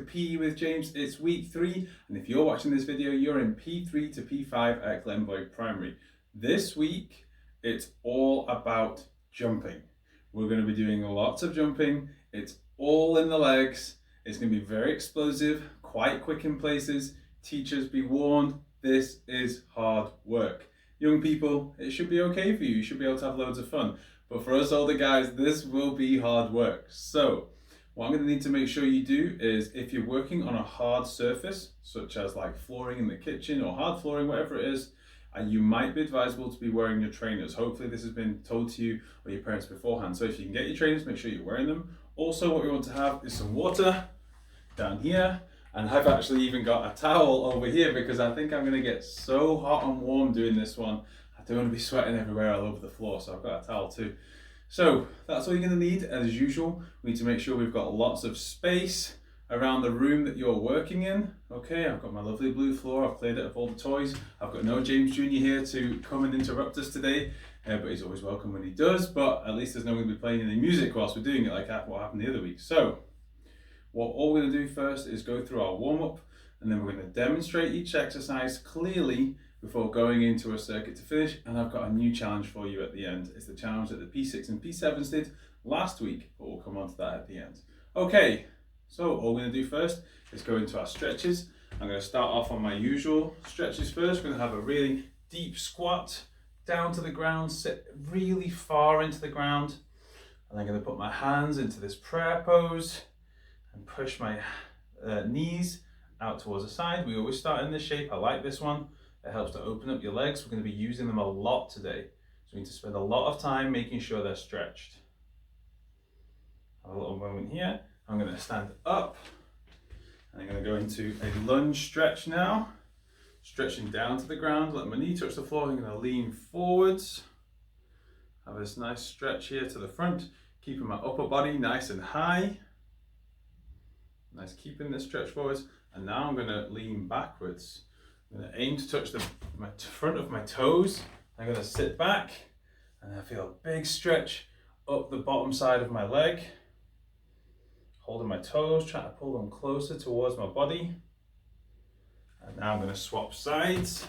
PE with James. It's week 3, and if you're watching this video, you're in P3 to P5 at Glenboig Primary. This week, it's all about jumping. We're going to be doing lots of jumping. It's all in the legs. It's going to be very explosive, quite quick in places. Teachers, be warned, this is hard work. Young people, it should be okay for you. You should be able to have loads of fun. But for us older guys, this will be hard work. So what I'm going to need to make sure you do is, if you're working on a hard surface, such as like flooring in the kitchen or hard flooring, whatever it is, you might be advisable to be wearing your trainers. Hopefully this has been told to you or your parents beforehand. So if you can get your trainers, make sure you're wearing them. Also, what we want to have is some water down here. And I've actually even got a towel over here because I think I'm going to get so hot and warm doing this one. I don't want to be sweating everywhere all over the floor, so I've got a towel too. So that's all you're going to need. As usual, we need to make sure we've got lots of space around the room that you're working in. Okay, I've got my lovely blue floor. I've cleared it of all the toys. I've got no James Jr. here to come and interrupt us today, but he's always welcome when he does. But at least there's no one to be playing any music whilst we're doing it, like what happened the other week. So what all we're going to do first is go through our warm-up, and then we're going to demonstrate each exercise clearly before going into a circuit to finish. And I've got a new challenge for you at the end. It's the challenge that the P6 and P7s did last week, but we'll come on to that at the end. Okay, so all we're going to do first is go into our stretches. I'm going to start off on my usual stretches first. We're going to have a really deep squat down to the ground, sit really far into the ground. And I'm going to put my hands into this prayer pose and push my knees out towards the side. We always start in this shape. I like this one. It helps to open up your legs. We're going to be using them a lot today. So we need to spend a lot of time making sure they're stretched. Have a little moment here. I'm going to stand up. And I'm going to go into a lunge stretch now. Stretching down to the ground. Let my knee touch the floor. I'm going to lean forwards. Have this nice stretch here to the front. Keeping my upper body nice and high. Nice, keeping this stretch forwards. And now I'm going to lean backwards. I'm going to aim to touch the front of my toes. I'm going to sit back and I feel a big stretch up the bottom side of my leg. Holding my toes, trying to pull them closer towards my body. And now I'm going to swap sides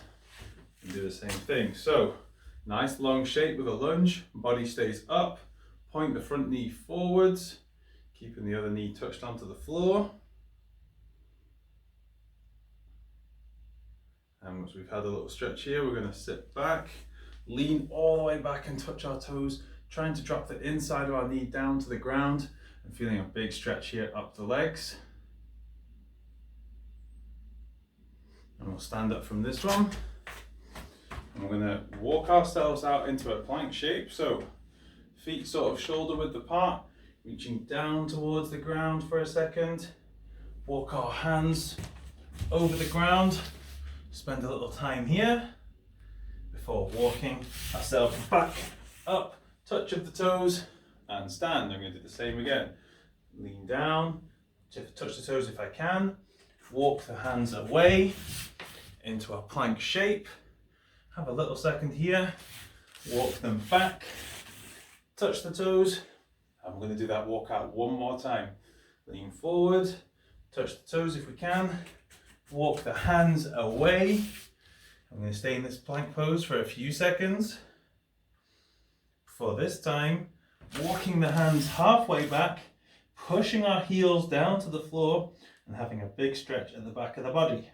and do the same thing. So, nice long shape with a lunge. Body stays up. Point the front knee forwards. Keeping the other knee touched onto the floor. And once we've had a little stretch here, we're going to sit back, lean all the way back and touch our toes, trying to drop the inside of our knee down to the ground and feeling a big stretch here up the legs. And we'll stand up from this one. And we're going to walk ourselves out into a plank shape. So feet sort of shoulder width apart. Reaching down towards the ground for a second. Walk our hands over the ground. Spend a little time here before walking ourselves back up. Touch of the toes and stand. I'm going to do the same again. Lean down, touch the toes if I can. Walk the hands away into a plank shape. Have a little second here. Walk them back. Touch the toes. I'm going to do that walk out one more time. Lean forward, touch the toes if we can, walk the hands away. I'm going to stay in this plank pose for a few seconds. For this time, walking the hands halfway back, pushing our heels down to the floor and having a big stretch at the back of the body.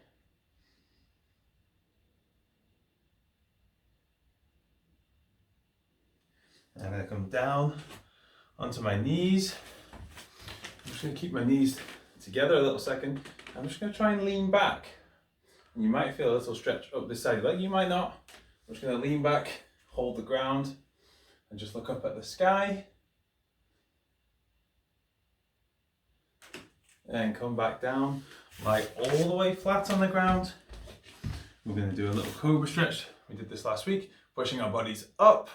And I'm going to come down onto my knees. I'm just going to keep my knees together a little second. I'm just going to try and lean back. And you might feel a little stretch up this side leg, you might not. I'm just going to lean back, hold the ground, and just look up at the sky. And come back down, lie all the way flat on the ground. We're going to do a little Cobra Stretch. We did this last week, pushing our bodies up,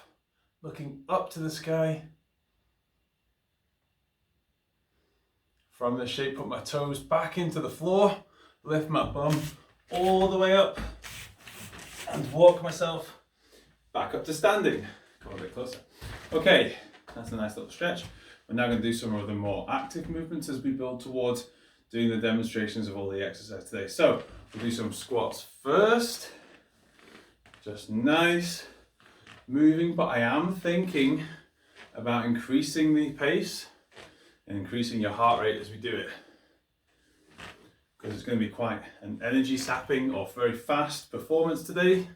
looking up to the sky. From this shape, put my toes back into the floor, lift my bum all the way up and walk myself back up to standing. Come a bit closer. Okay, that's a nice little stretch. We're now going to do some of the more active movements as we build towards doing the demonstrations of all the exercise today. So we'll do some squats first, just nice, moving, but I am thinking about increasing the pace and increasing your heart rate as we do it, because it's going to be quite an energy sapping or very fast performance today. So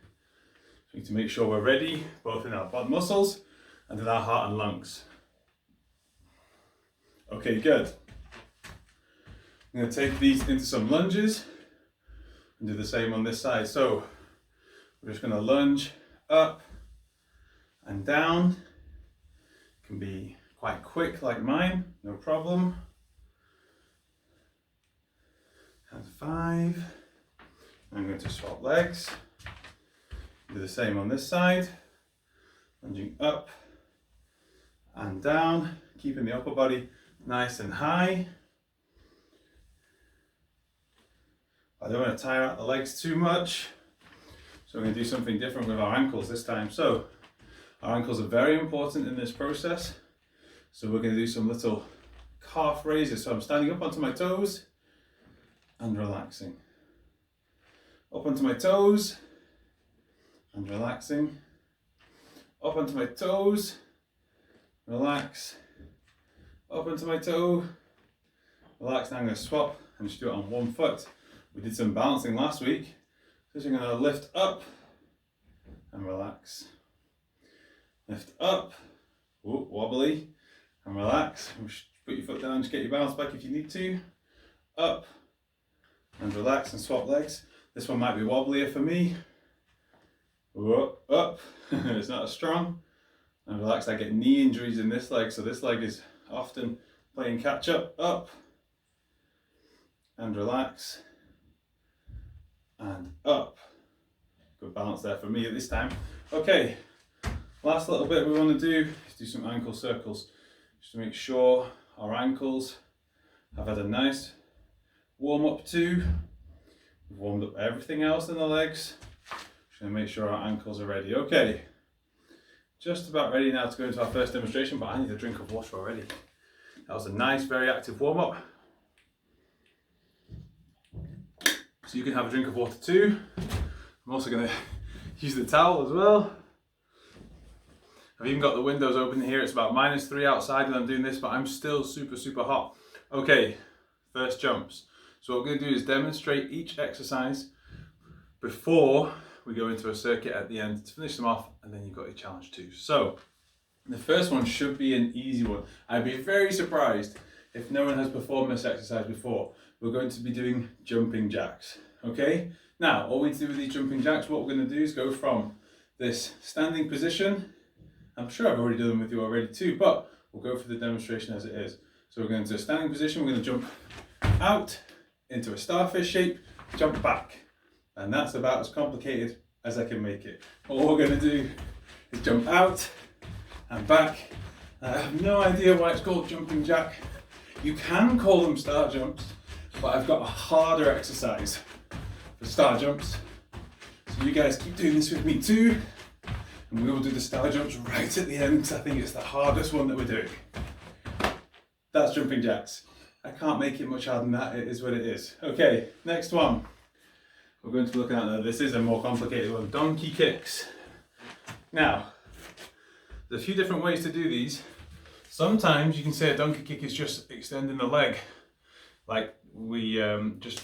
we need to make sure we're ready, both in our butt muscles and in our heart and lungs. Okay, good. I'm going to take these into some lunges and do the same on this side. So we're just going to lunge up and down. It can be quite quick like mine, no problem. And 5. I'm going to swap legs. Do the same on this side. Lunging up and down, keeping the upper body nice and high. I don't want to tire out the legs too much, so I'm going to do something different with our ankles this time. So our ankles are very important in this process, so we're going to do some little calf raises. So I'm standing up onto my toes and relaxing. Up onto my toes and relaxing. Up onto my toes, relax. Up onto my toe, relax. Now I'm going to swap and just do it on one foot. We did some balancing last week, so I'm going to lift up and relax. Lift up, wobbly, and relax. Put your foot down, just get your balance back if you need to. Up and relax and swap legs. This one might be wobblier for me. Up, it's not as strong. And relax. I get knee injuries in this leg, so this leg is often playing catch up and relax and up. Good balance there for me at this time. Okay, last little bit we want to do is do some ankle circles, just to make sure our ankles have had a nice warm up too. We've warmed up everything else in the legs. Just going to make sure our ankles are ready. Okay, just about ready now to go into our first demonstration, but I need a drink of water already. That was a nice, very active warm up. So you can have a drink of water too. I'm also going to use the towel as well. I've even got the windows open here. It's about -3 outside and I'm doing this, but I'm still super hot. Okay, first jumps. So what we're going to do is demonstrate each exercise before we go into a circuit at the end to finish them off, and then you've got your challenge too. So the first one should be an easy one. I'd be very surprised if no one has performed this exercise before. We're going to be doing jumping jacks. Okay, now all we need to do with these jumping jacks, what we're going to do is go from this standing position. I'm sure I've already done them with you already too, but we'll go for the demonstration as it is. So we're going to a standing position, we're going to jump out into a starfish shape, jump back. And that's about as complicated as I can make it. All we're going to do is jump out and back. I have no idea why it's called jumping jack. You can call them star jumps, but I've got a harder exercise for star jumps. So you guys keep doing this with me too. And we will do the star jumps right at the end, because I think it's the hardest one that we're doing. That's jumping jacks. I can't make it much harder than that, it is what it is. Okay, next one. We're going to be looking at now, this is a more complicated one, donkey kicks. Now, there's a few different ways to do these. Sometimes you can say a donkey kick is just extending the leg, like we just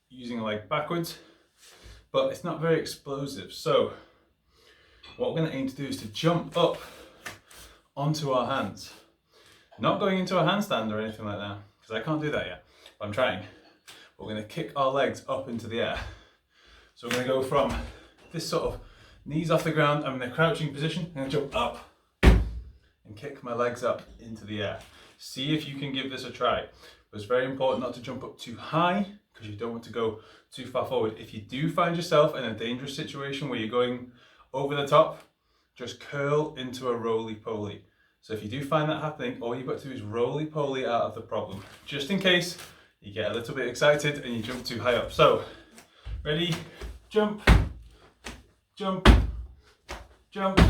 using a leg backwards, but it's not very explosive. So what we're going to aim to do is to jump up onto our hands. Not going into a handstand or anything like that, because I can't do that yet, but I'm trying. We're going to kick our legs up into the air. So we're going to go from this sort of knees off the ground, I'm in a crouching position, I'm going to jump up and kick my legs up into the air. See if you can give this a try. But it's very important not to jump up too high, because you don't want to go too far forward. If you do find yourself in a dangerous situation where you're going over the top, just curl into a roly-poly. So if you do find that happening, all you've got to do is roly-poly out of the problem, just in case you get a little bit excited and you jump too high up. So, ready? Jump, jump, jump,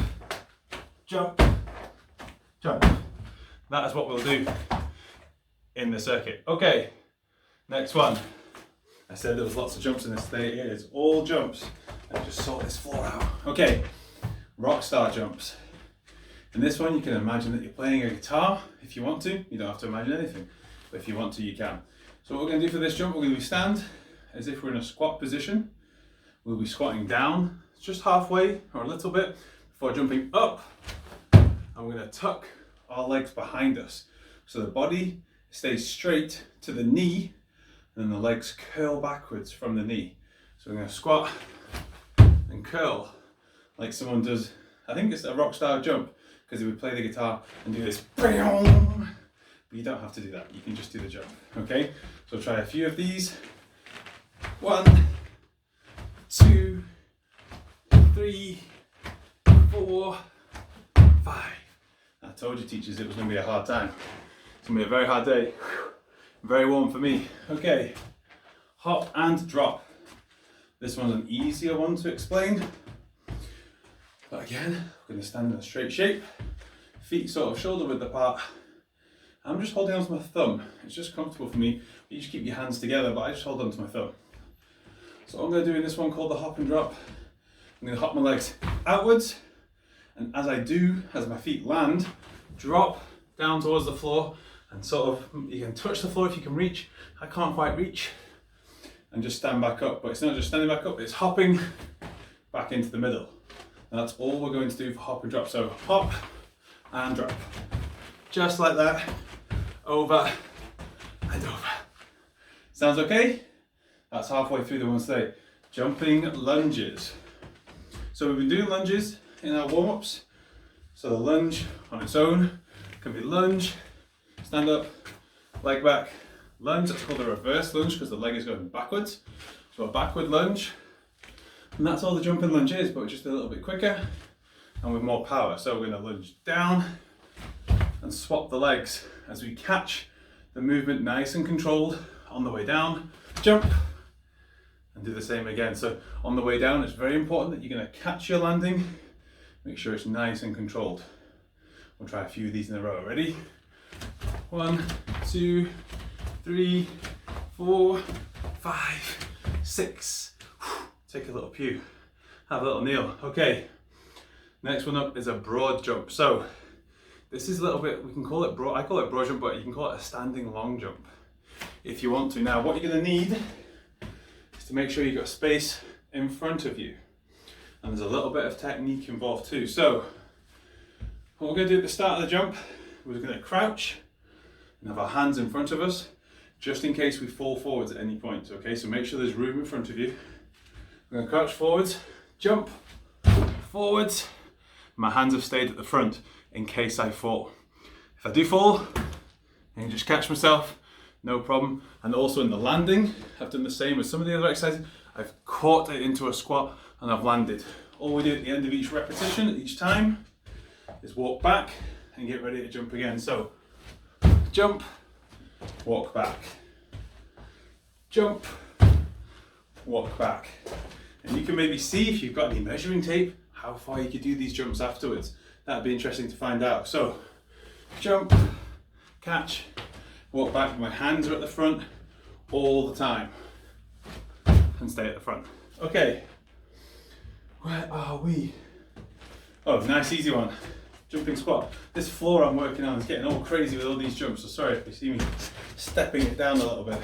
jump, jump. That is what we'll do in the circuit. Okay, Next one. I said there was lots of jumps in this today. It is all jumps. I just sort this floor out. Okay, Rockstar Jumps. In this one, you can imagine that you're playing a guitar if you want to. You don't have to imagine anything, but if you want to, you can. So what we're going to do for this jump, we're going to stand as if we're in a squat position. We'll be squatting down just halfway or a little bit before jumping up. And we're going to tuck our legs behind us. So the body stays straight to the knee, and then the legs curl backwards from the knee. So we're going to squat and curl like someone does, I think it's a Rockstar Jump, because they would play the guitar and do this. But you don't have to do that, you can just do the jump, okay? So try a few of these. 1, 2, 3, 4, 5. I told you teachers it was going to be a hard time. It's going to be a very hard day. Very warm for me. Okay, hop and drop. This one's an easier one to explain. But again, we're going to stand in a straight shape. Feet sort of shoulder width apart. I'm just holding onto my thumb. It's just comfortable for me. You just keep your hands together, but I just hold onto my thumb. So what I'm going to do in this one called the hop and drop, I'm going to hop my legs outwards, and as I do, as my feet land, drop down towards the floor, and sort of, you can touch the floor if you can reach. I can't quite reach. And just stand back up, but it's not just standing back up, it's hopping back into the middle. And that's all we're going to do for hop and drop. So hop and drop. Just like that, over and over. Sounds okay? That's halfway through the one today. Jumping lunges. So we've been doing lunges in our warm-ups. So the lunge on its own can be lunge, stand up, leg back, lunge. That's called a reverse lunge because the leg is going backwards. So a backward lunge. And that's all the jumping lunge is, but just a little bit quicker and with more power. So we're going to lunge down and swap the legs as we catch the movement nice and controlled on the way down, jump, and do the same again. So on the way down, it's very important that you're going to catch your landing, make sure it's nice and controlled. We'll try a few of these in a row. Ready? 1, 2, 3, 4, 5, 6. Take a little pew, have a little kneel. Okay, next one up is a broad jump. So this is a little bit, we can call it broad, I call it broad jump, but you can call it a standing long jump if you want to. Now what you're going to need is to make sure you've got space in front of you. And there's a little bit of technique involved too. So what we're going to do at the start of the jump, we're going to crouch and have our hands in front of us, just in case we fall forwards at any point. Okay, so make sure there's room in front of you. I'm going to crouch forwards, jump forwards. My hands have stayed at the front in case I fall. If I do fall, I can just catch myself, no problem. And also in the landing, I've done the same as some of the other exercises. I've caught it into a squat and I've landed. All we do at the end of each repetition, each time, is walk back and get ready to jump again. So jump, walk back, jump, walk back. And you can maybe see if you've got any measuring tape how far you could do these jumps afterwards. That'd be interesting to find out. So jump, catch, walk back. My hands are at the front all the time and stay at the front. Okay, where are we? Oh, nice easy one. Jumping squat. This floor I'm working on is getting all crazy with all these jumps, so sorry if you see me stepping it down a little bit.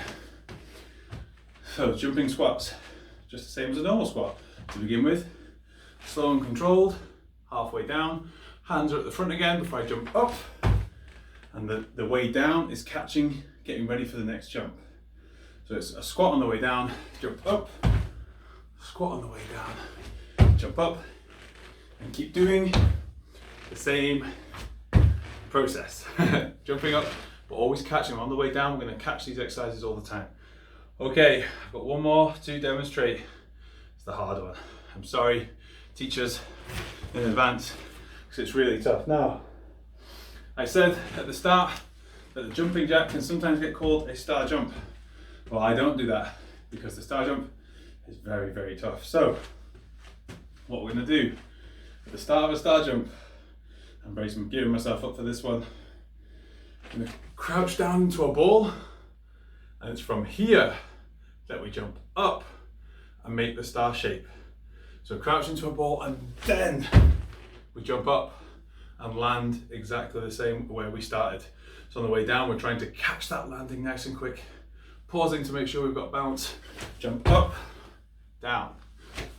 So jumping squats, just the same as a normal squat. To begin with, slow and controlled, halfway down, hands are at the front again before I jump up, and the way down is catching, getting ready for the next jump. So it's a squat on the way down, jump up, squat on the way down, jump up, and keep doing the same process. Jumping up, but always catching. On the way down, we're going to catch these exercises all the time. Okay, I've got one more to demonstrate. It's the hard one. I'm sorry, teachers, in advance, because it's really tough. Now, I said at the start that the jumping jack can sometimes get called a star jump. Well, I don't do that because the star jump is very, very tough. So, what we're going to do at the start of a star jump, I'm gearing myself up for this one. I'm going to crouch down into a ball And it's from here that we jump up and make the star shape. So crouch into a ball and then we jump up and land exactly the same where we started. So on the way down, we're trying to catch that landing nice and quick, pausing to make sure we've got bounce. Jump up, down,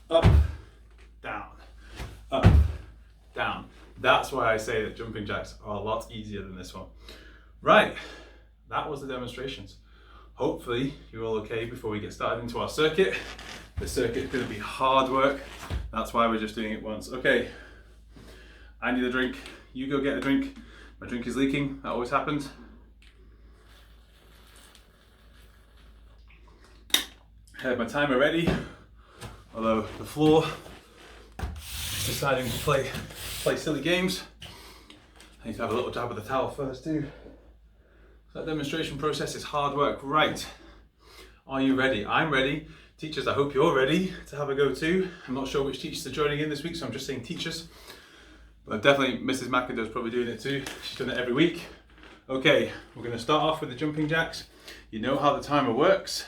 up, down, up, down. That's why I say that jumping jacks are a lot easier than this one. Right, that was the demonstrations. Hopefully you're all okay before we get started into our circuit. The circuit is going to be hard work. That's why we're just doing it once. Okay, I need a drink. You go get a drink. My drink is leaking. That always happens. I have my timer ready. Although the floor is deciding to play silly games. I need to have a little dab of the towel first too. So that demonstration process is hard work. Right, are you ready? I'm ready. Teachers, I hope you're ready to have a go too. I'm not sure which teachers are joining in this week, so I'm just saying teachers. But definitely Mrs. McIndoe's probably doing it too. She's done it every week. Okay, we're going to start off with the jumping jacks. You know how the timer works.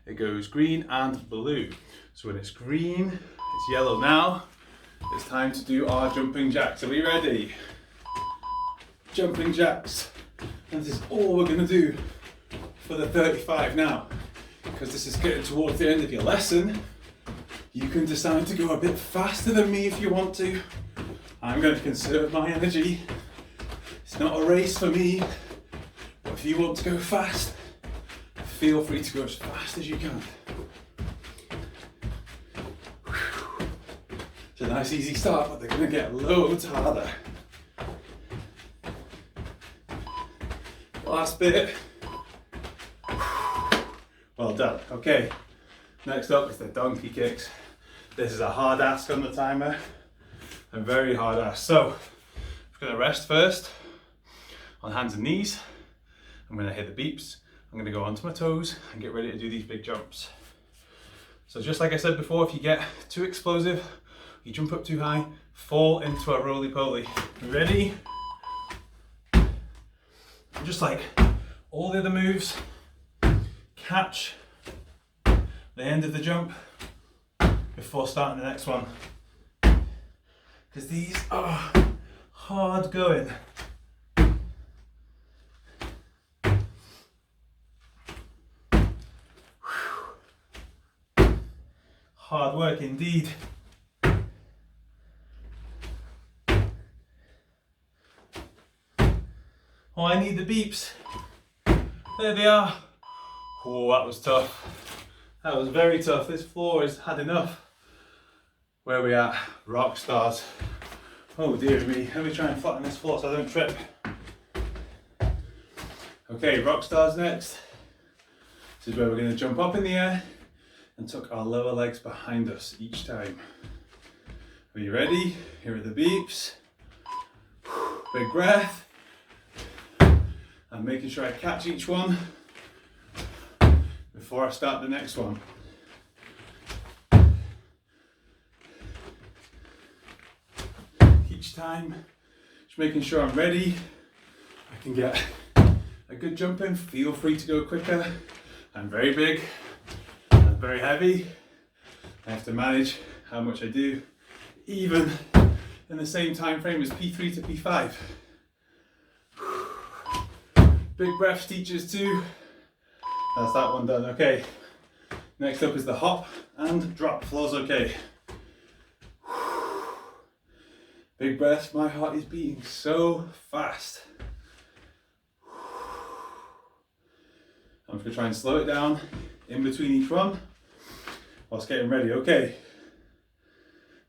It goes green and blue. So when it's green, it's yellow now. It's time to do our jumping jacks. Are we ready? Jumping jacks. And this is all we're going to do for the 35 now. Because this is getting towards the end of your lesson. You can decide to go a bit faster than me if you want to. I'm going to conserve my energy. It's not a race for me. But if you want to go fast, feel free to go as fast as you can. It's a nice easy start, but they're going to get loads harder. Last bit. Well done. Okay, next up is the donkey kicks. This is a hard ask on the timer. A very hard ask. So, I'm going to rest first on hands and knees. I'm going to hit the beeps. I'm going to go onto my toes and get ready to do these big jumps. So just like I said before, if you get too explosive, you jump up too high, fall into a roly-poly. Ready? Just like all the other moves, catch the end of the jump before starting the next one. Because these are hard going. Hard work indeed. Oh, I need the beeps. There they are. Oh, that was tough. That was very tough. This floor has had enough. Where are we at? Rock stars. Oh dear me. Let me try and flatten this floor so I don't trip. Okay, rock stars next. This is where we're going to jump up in the air and tuck our lower legs behind us each time. Are you ready? Here are the beeps. Big breath. I'm making sure I catch each one before I start the next one. Each time, just making sure I'm ready. I can get a good jump in. Feel free to go quicker. I'm very big, I'm very heavy. I have to manage how much I do, even in the same time frame as P3 to P5. Big breaths, teachers too. That's that one done. Okay, next up is the hop and drop. Floor's okay. Big breaths, my heart is beating so fast. I'm just going to try and slow it down in between each one whilst getting ready. Okay,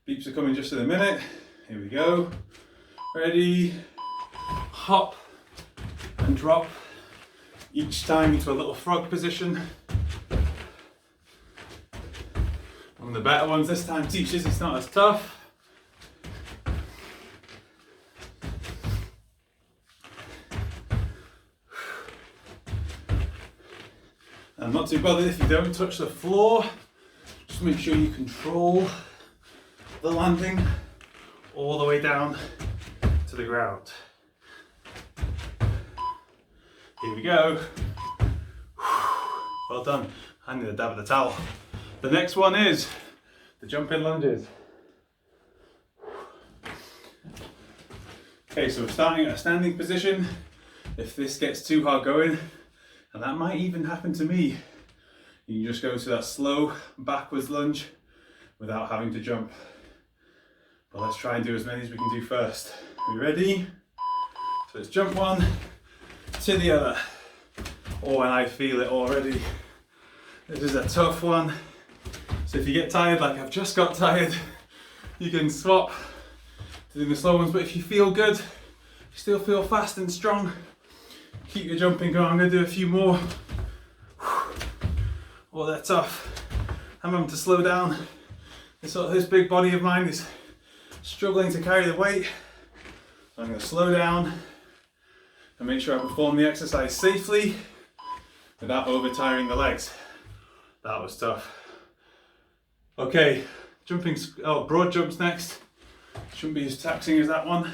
beeps are coming just in a minute. Here we go. Ready, hop and drop. Each time into a little frog position. One of the better ones this time, teachers, it's not as tough. I'm not too bothered if you don't touch the floor. Just make sure you control the landing all the way down to the ground. Here we go. Well done. I need a dab of the towel. The next one is the jumping lunges. Okay, so we're starting at a standing position. If this gets too hard going, and that might even happen to me, you can just go to that slow backwards lunge without having to jump. But let's try and do as many as we can do first. Are you ready? So let's jump one to the other. Oh, and I feel it already. This is a tough one. So if you get tired, like I've just got tired, you can swap to do the slow ones. But if you feel good, you still feel fast and strong, keep your jumping going. I'm going to do a few more. Oh, they're tough. I'm having to slow down. This big body of mine is struggling to carry the weight. So I'm going to slow down and make sure I perform the exercise safely without over-tiring the legs. That was tough. Okay, broad jumps next. Shouldn't be as taxing as that one,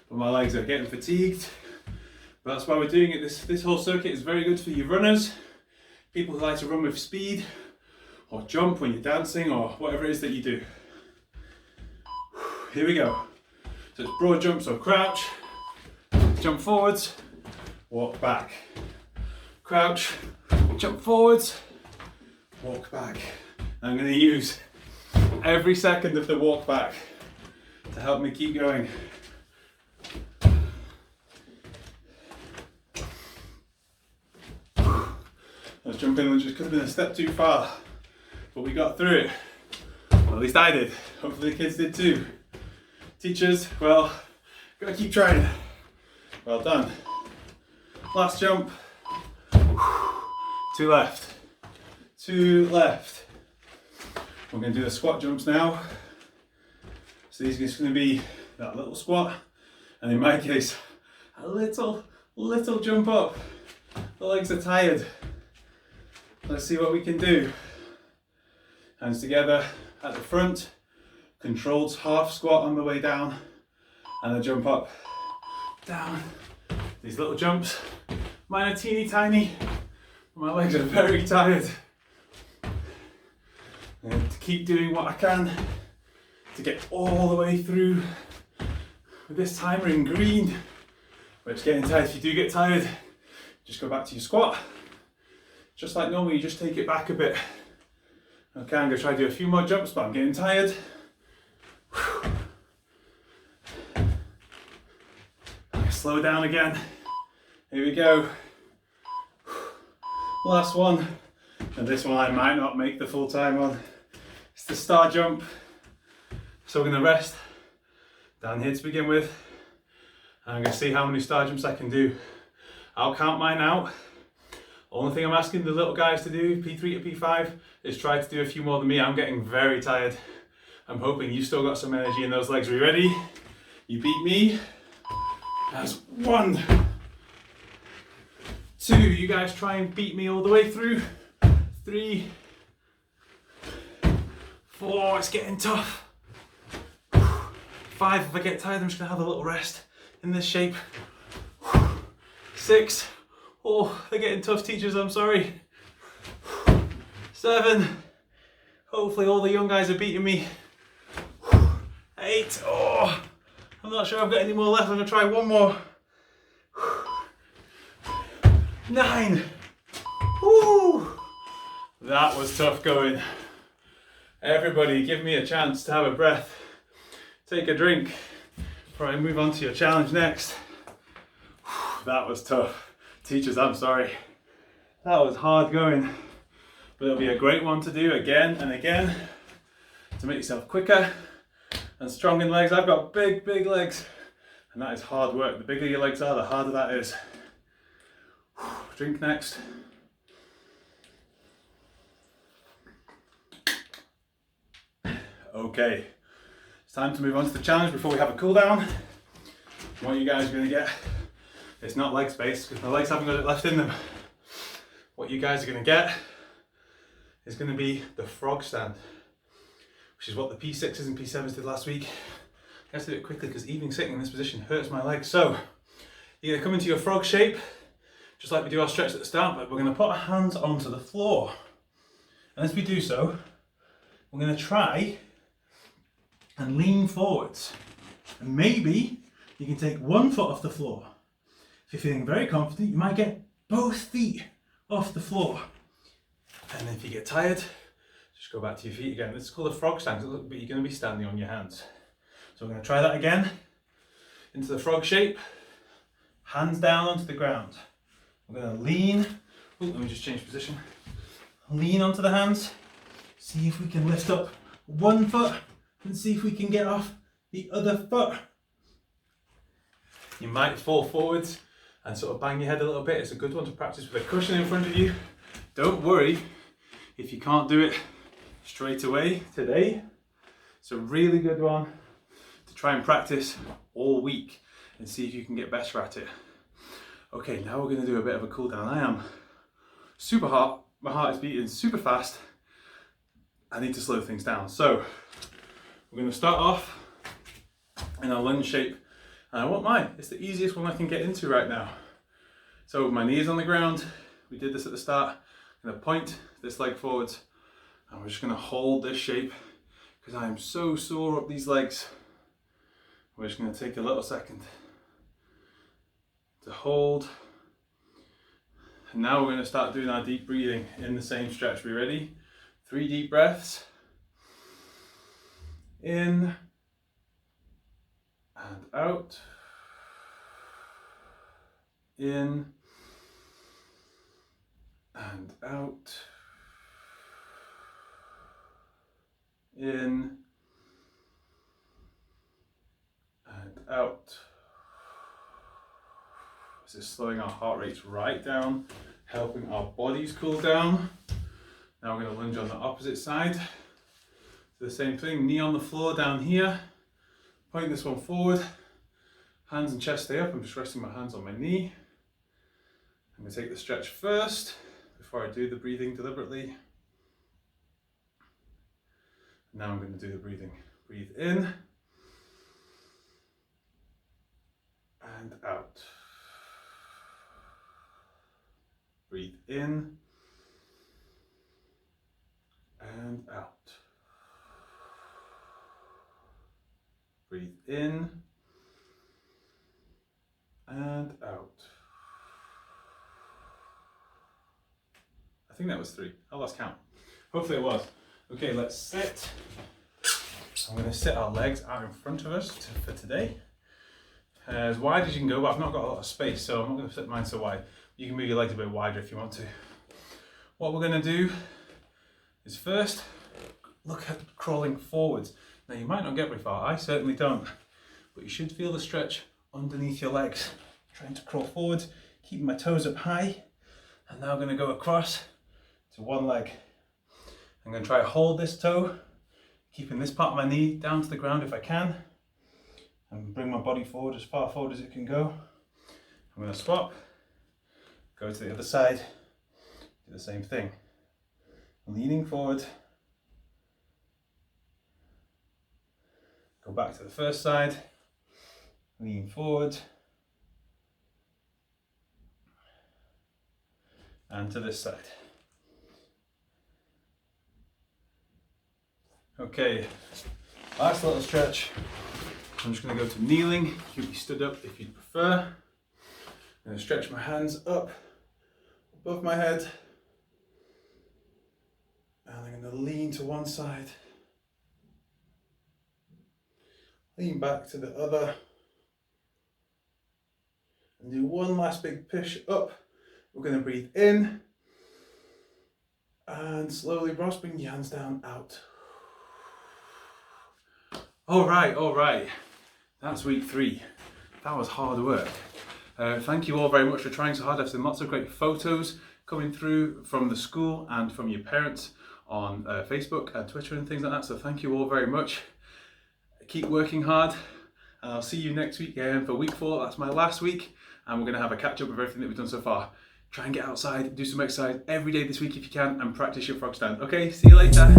but my legs are getting fatigued. But that's why we're doing it. This whole circuit is very good for you runners, people who like to run with speed, or jump when you're dancing, or whatever it is that you do. Here we go. So it's broad jump, so crouch, jump forwards, walk back. Crouch, jump forwards, walk back. I'm going to use every second of the walk back to help me keep going. Those jumping lunges could have been a step too far, but we got through it. Well, at least I did. Hopefully the kids did too. Teachers, well, gotta keep trying. Well done. Last jump. Two left. Two left. We're going to do the squat jumps now. So these are just going to be that little squat, and in my case, a little jump up. The legs are tired. Let's see what we can do. Hands together at the front, controlled half squat on the way down, and a jump up, down. These little jumps, mine are teeny tiny, but my legs are very tired. And to keep doing what I can to get all the way through with this timer in green. But it's getting tired. If you do get tired, just go back to your squat. Just like normal, you just take it back a bit. Okay, I'm going to try to do a few more jumps, but I'm getting tired. Slow down again. Here we go. Last one. And this one I might not make the full time on. It's the star jump. So we're going to rest down here to begin with. And I'm going to see how many star jumps I can do. I'll count mine out. Only thing I'm asking the little guys to do, P3 to P5, is try to do a few more than me. I'm getting very tired. I'm hoping you've still got some energy in those legs. Are you ready? You beat me. That's 1, 2, you guys try and beat me all the way through. 3, 4, it's getting tough. 5, if I get tired, I'm just gonna have a little rest in this shape. 6, oh, they're getting tough, teachers, I'm sorry. 7, hopefully all the young guys are beating me. 8, oh, I'm not sure I've got any more left. I'm gonna try one more. 9. Woo! That was tough going. Everybody, give me a chance to have a breath. Take a drink before I move on to your challenge next. That was tough. Teachers, I'm sorry. That was hard going, but it'll be a great one to do again and again to make yourself quicker and strong in legs. I've got big legs, and that is hard work. The bigger your legs are, the harder that is. Drink next. Okay, it's time to move on to the challenge before we have a cool down. What you guys are going to get, it's not leg space because my legs haven't got it left in them. What you guys are going to get is going to be the frog stand, which is what the P6s and P7s did last week. I have to do it quickly because even sitting in this position hurts my legs. So you're going to come into your frog shape, just like we do our stretch at the start, but we're going to put our hands onto the floor. And as we do so, we're going to try and lean forwards. And maybe you can take one foot off the floor. If you're feeling very confident, you might get both feet off the floor. And if you get tired, just go back to your feet again. This is called a frog stance, but you're going to be standing on your hands. So we're going to try that again. Into the frog shape, hands down onto the ground. We're going to lean. Oh, let me just change position. Lean onto the hands. See if we can lift up one foot and see if we can get off the other foot. You might fall forwards and sort of bang your head a little bit. It's a good one to practice with a cushion in front of you. Don't worry if you can't do it straight away today. It's a really good one to try and practice all week and see if you can get better at it. Okay, now we're going to do a bit of a cool down. I am super hot. My heart is beating super fast. I need to slow things down. So we're going to start off in a lunge shape. And I won't lie, it's the easiest one I can get into right now. So my knees on the ground. We did this at the start. I'm going to point this leg forwards. And we're just going to hold this shape because I am so sore up these legs. We're just going to take a little second to hold. And now we're going to start doing our deep breathing in the same stretch. We ready? 3 deep breaths. In and out. In and out. In and out. This is slowing our heart rates right down, helping our bodies cool down. Now we're going to lunge on the opposite side. Do the same thing, knee on the floor down here. Point this one forward. Hands and chest stay up. I'm just resting my hands on my knee. I'm going to take the stretch first before I do the breathing deliberately. Now I'm going to do the breathing. Breathe in and out. Breathe in and out. Breathe in and out. I think that was 3. I lost count. Hopefully it was. Okay, let's sit. I'm going to sit our legs out in front of us for today. As wide as you can go, but I've not got a lot of space, so I'm not going to sit mine so wide. You can move your legs a bit wider if you want to. What we're going to do is first look at crawling forwards. Now you might not get very far, I certainly don't, but you should feel the stretch underneath your legs. Trying to crawl forwards, keeping my toes up high, and now I'm going to go across to one leg. I'm going to try to hold this toe, keeping this part of my knee down to the ground if I can, and bring my body forward as far forward as it can go. I'm going to swap, go to the other side, do the same thing. Leaning forward, go back to the first side, lean forward, and to this side. Okay, last little stretch. I'm just going to go to kneeling. You can be stood up if you'd prefer. I'm going to stretch my hands up above my head. And I'm going to lean to one side. Lean back to the other. And do one last big push up. We're going to breathe in. And slowly, Ross, bring your hands down, out. All right. That's week 3. That was hard work. Thank you all very much for trying so hard. I've seen lots of great photos coming through from the school and from your parents on Facebook and Twitter and things like that. So thank you all very much. Keep working hard. And I'll see you next week again for week 4. That's my last week. And we're going to have a catch up of everything that we've done so far. Try and get outside, do some exercise every day this week if you can, and practice your frog stand. Okay, see you later.